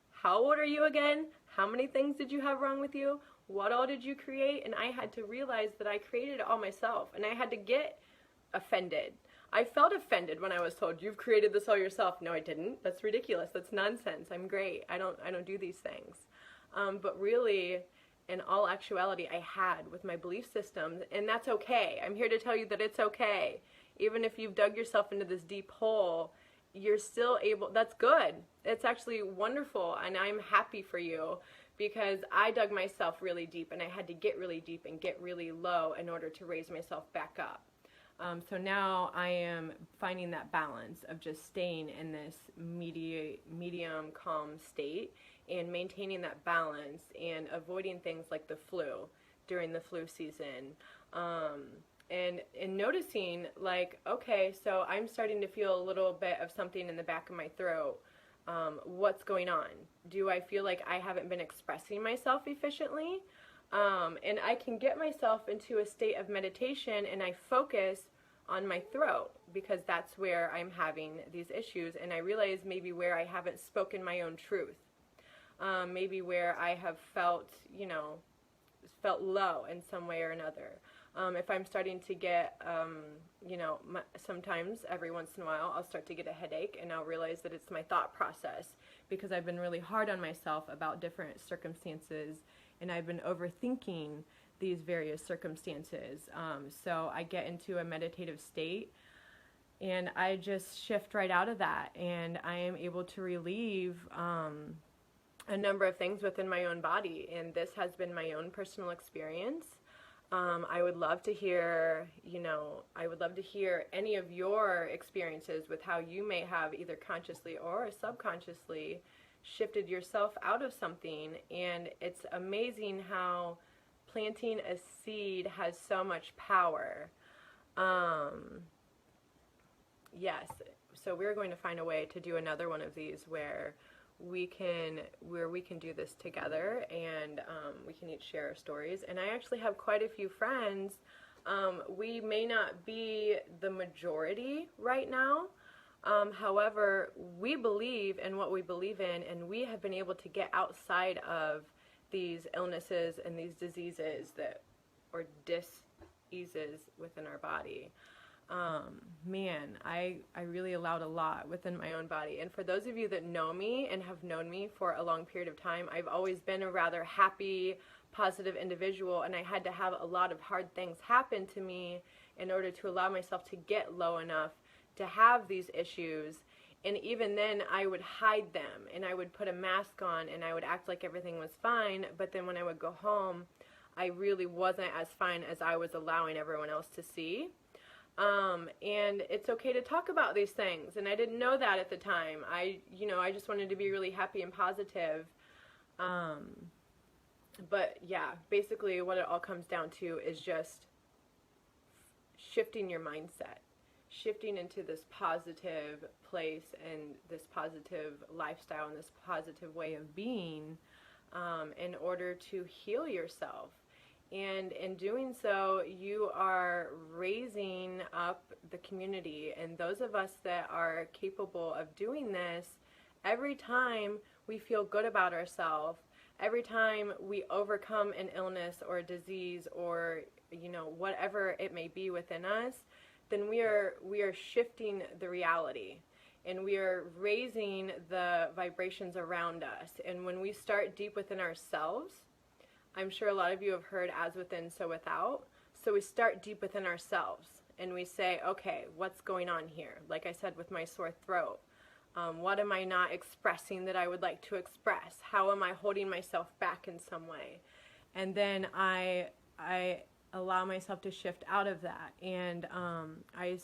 how old are you again? How many things did you have wrong with you? What all did you create? And I had to realize that I created it all myself, and I had to get offended. I felt offended when I was told, you've created this all yourself. No, I didn't. That's ridiculous. That's nonsense. I'm great. I don't do these things. But really, in all actuality, I had with my belief systems, and that's okay. I'm here to tell you that it's okay. Even if you've dug yourself into this deep hole, you're still able, that's good. It's actually wonderful, and I'm happy for you, because I dug myself really deep, and I had to get really deep and get really low in order to raise myself back up. So now I am finding that balance of just staying in this medium calm state and maintaining that balance and avoiding things like the flu during the flu season. And noticing, like, okay, so I'm starting to feel a little bit of something in the back of my throat. What's going on? Do I feel like I haven't been expressing myself efficiently? And I can get myself into a state of meditation, and I focus on my throat, because that's where I'm having these issues, and I realize maybe where I haven't spoken my own truth. Maybe where I have felt low in some way or another. If I'm starting to get, sometimes every once in a while I'll start to get a headache, and I'll realize that it's my thought process, because I've been really hard on myself about different circumstances, and I've been overthinking these various circumstances. So I get into a meditative state, and I just shift right out of that, and I am able to relieve a number of things within my own body, and this has been my own personal experience. I would love to hear, any of your experiences with how you may have either consciously or subconsciously shifted yourself out of something. And it's amazing how planting a seed has so much power. Yes, so we're going to find a way to do another one of these where we can do this together, and we can each share our stories. And I actually have quite a few friends. We may not be the majority right now. However, we believe in what we believe in, and we have been able to get outside of these illnesses and these diseases or dis-eases within our body. Man, I really allowed a lot within my own body. And for those of you that know me and have known me for a long period of time, I've always been a rather happy, positive individual, and I had to have a lot of hard things happen to me in order to allow myself to get low enough to have these issues. And even then, I would hide them, and I would put a mask on, and I would act like everything was fine. But then when I would go home, I really wasn't as fine as I was allowing everyone else to see. And it's okay to talk about these things, and I didn't know that at the time. I just wanted to be really happy and positive. But yeah, basically what it all comes down to is just shifting your mindset, shifting into this positive place and this positive lifestyle and this positive way of being, in order to heal yourself. And in doing so, you are raising up the community. And those of us that are capable of doing this, every time we feel good about ourselves, every time we overcome an illness or a disease or, whatever it may be within us, then we are shifting the reality. And we are raising the vibrations around us. And when we start deep within ourselves, I'm sure a lot of you have heard as within, so without. So we start deep within ourselves and we say, okay, what's going on here? Like I said, with my sore throat, what am I not expressing that I would like to express? How am I holding myself back in some way? And then I allow myself to shift out of that. And I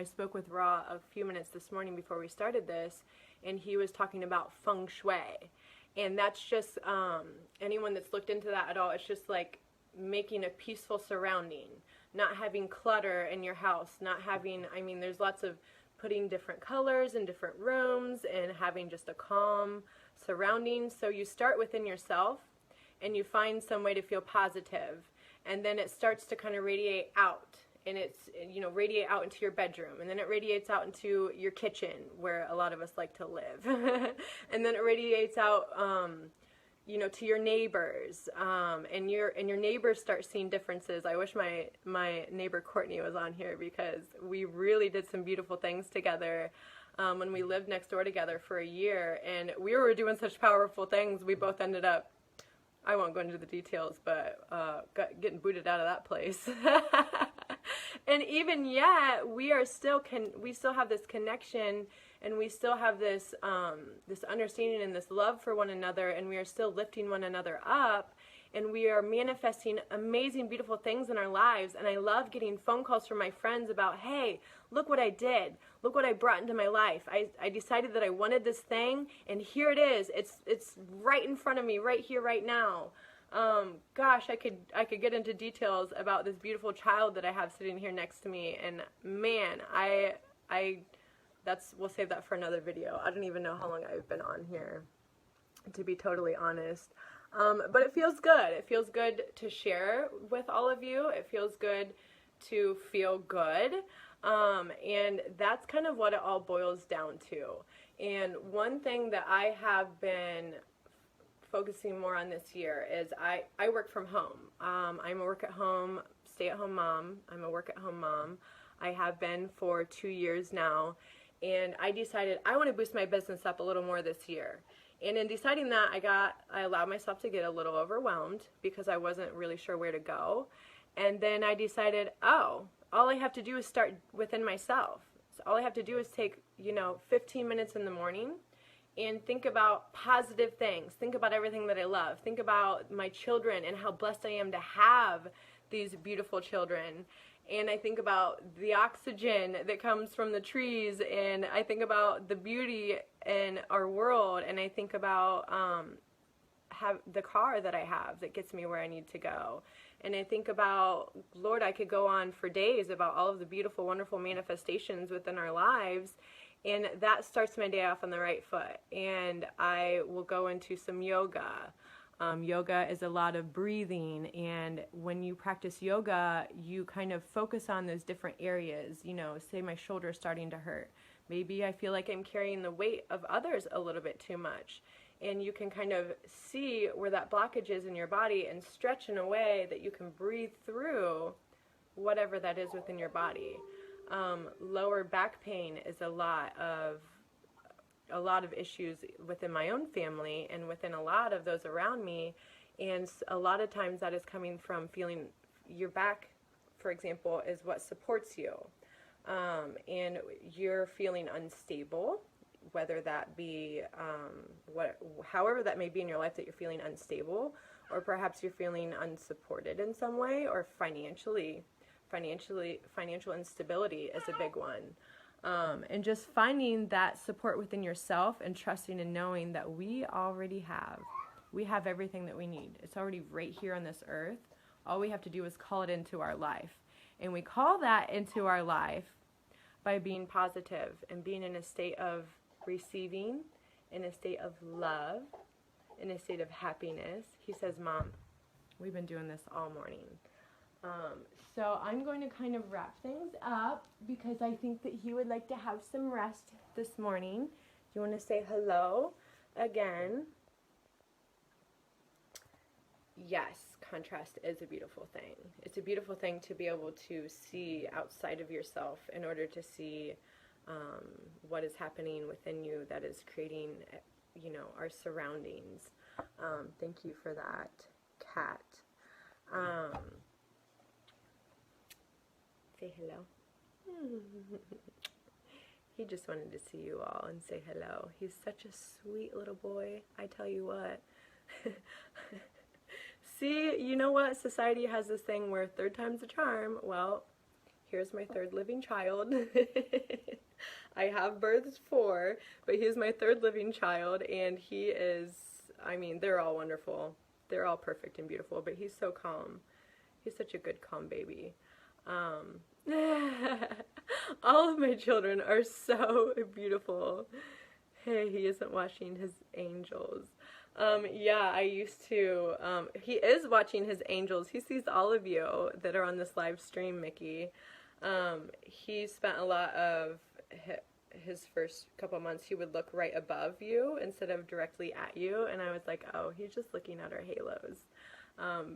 spoke with Ra a few minutes this morning before we started this, and he was talking about feng shui. And that's just, anyone that's looked into that at all, it's just like making a peaceful surrounding, not having clutter in your house, not having, I mean, there's lots of putting different colors in different rooms and having just a calm surrounding. So you start within yourself and you find some way to feel positive, and then it starts to kind of radiate out. And it's, you know, radiate out into your bedroom, and then it radiates out into your kitchen where a lot of us like to live. And then it radiates out, you know, to your neighbors, and your neighbors start seeing differences. I wish my neighbor Courtney was on here, because we really did some beautiful things together when we lived next door together for a year, and we were doing such powerful things. We both ended up, I won't go into the details, but getting booted out of that place. And even yet, we still have this connection, and we still have this this understanding and this love for one another, and we are still lifting one another up, and we are manifesting amazing, beautiful things in our lives. And I love getting phone calls from my friends about, hey, look what I did, look what I brought into my life. I decided that I wanted this thing, and here it is. It's right in front of me, right here, right now. Gosh, I could get into details about this beautiful child that I have sitting here next to me, and man, we'll save that for another video. I don't even know how long I've been on here, to be totally honest. But it feels good. It feels good to share with all of you. It feels good to feel good. And that's kind of what it all boils down to. And one thing that I have been focusing more on this year is I work from home. I'm a work-at-home, stay-at-home mom. I'm a work-at-home mom. I have been for 2 years now, and I decided I want to boost my business up a little more this year. And in deciding that, I allowed myself to get a little overwhelmed because I wasn't really sure where to go. And then I decided, oh, all I have to do is start within myself. So all I have to do is take, 15 minutes in the morning and think about positive things. Think about everything that I love. Think about my children and how blessed I am to have these beautiful children. And I think about the oxygen that comes from the trees, and I think about the beauty in our world, and I think about have the car that I have that gets me where I need to go. And I think about, Lord, I could go on for days about all of the beautiful, wonderful manifestations within our lives. And that starts my day off on the right foot. And I will go into some yoga. Yoga is a lot of breathing, and when you practice yoga, you kind of focus on those different areas. Say my shoulder is starting to hurt. Maybe I feel like I'm carrying the weight of others a little bit too much. And you can kind of see where that blockage is in your body and stretch in a way that you can breathe through whatever that is within your body. Lower back pain is a lot of issues within my own family and within a lot of those around me. And a lot of times that is coming from feeling your back, for example, is what supports you. And you're feeling unstable, whether that be, however that may be in your life that you're feeling unstable, or perhaps you're feeling unsupported in some way, or financial instability is a big one. And just finding that support within yourself and trusting and knowing that we have everything that we need. It's already right here on this earth. All we have to do is call it into our life. And we call that into our life by being positive and being in a state of receiving, in a state of love, in a state of happiness. He says, Mom, we've been doing this all morning. So I'm going to kind of wrap things up because I think that he would like to have some rest this morning. Do you want to say hello again? Yes, contrast is a beautiful thing. It's a beautiful thing to be able to see outside of yourself in order to see what is happening within you that is creating, our surroundings. Thank you for that, Kat. Say hello. He just wanted to see you all and say hello. He's such a sweet little boy, I tell you what. See, you know what? Society has this thing where third time's a charm. Well, here's my third living child. I have birthed 4, but he's my third living child, and he is, I mean, they're all wonderful. They're all perfect and beautiful, but he's so calm. He's such a good, calm baby. All of my children are so beautiful. Hey, he isn't watching his angels. Yeah, I used to, he is watching his angels. He sees all of you that are on this live stream, Mickey. He spent a lot of his first couple months, he would look right above you instead of directly at you, and I was like, oh, he's just looking at our halos.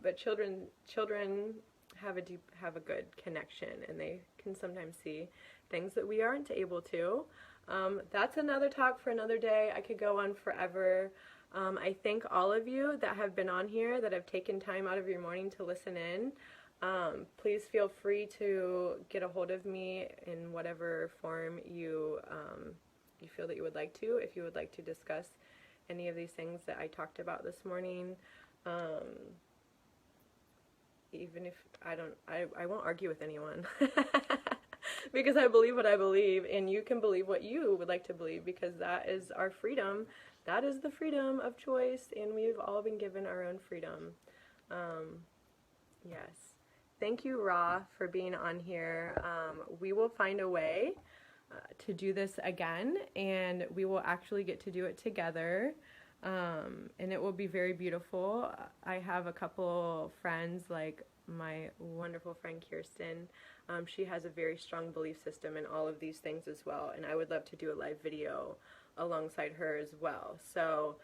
But children have a good connection, and they can sometimes see things that we aren't able to. That's another talk for another day. I could go on forever. I thank all of you that have been on here, that have taken time out of your morning to listen in. Please feel free to get a hold of me in whatever form you feel that you would like to. If you would like to discuss any of these things that I talked about this morning, even if I won't argue with anyone. Because I believe what I believe, and you can believe what you would like to believe, because that is our freedom. That is the freedom of choice, and we've all been given our own freedom. Yes. Thank you, Ra, for being on here. We will find a way to do this again, and we will actually get to do it together. And it will be very beautiful. I have a couple friends, like my wonderful friend Kirsten. She has a very strong belief system in all of these things as well, and I would love to do a live video alongside her as well. So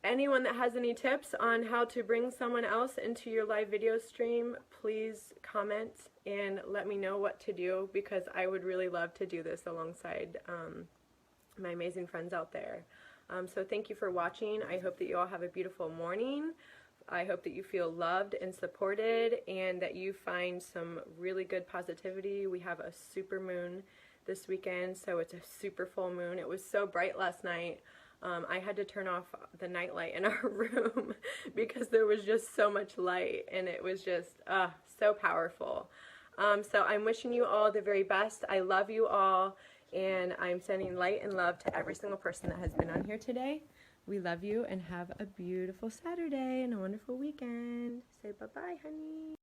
anyone that has any tips on how to bring someone else into your live video stream, please comment and let me know what to do, because I would really love to do this alongside my amazing friends out there. So thank you for watching. I hope that you all have a beautiful morning. I hope that you feel loved and supported, and that you find some really good positivity. We have a super moon this weekend, so it's a super full moon. It was so bright last night. I had to turn off the nightlight in our room because there was just so much light, and it was just so powerful. So I'm wishing you all the very best. I love you all, and I'm sending light and love to every single person that has been on here today. We love you, and have a beautiful Saturday and a wonderful weekend. Say bye-bye, honey.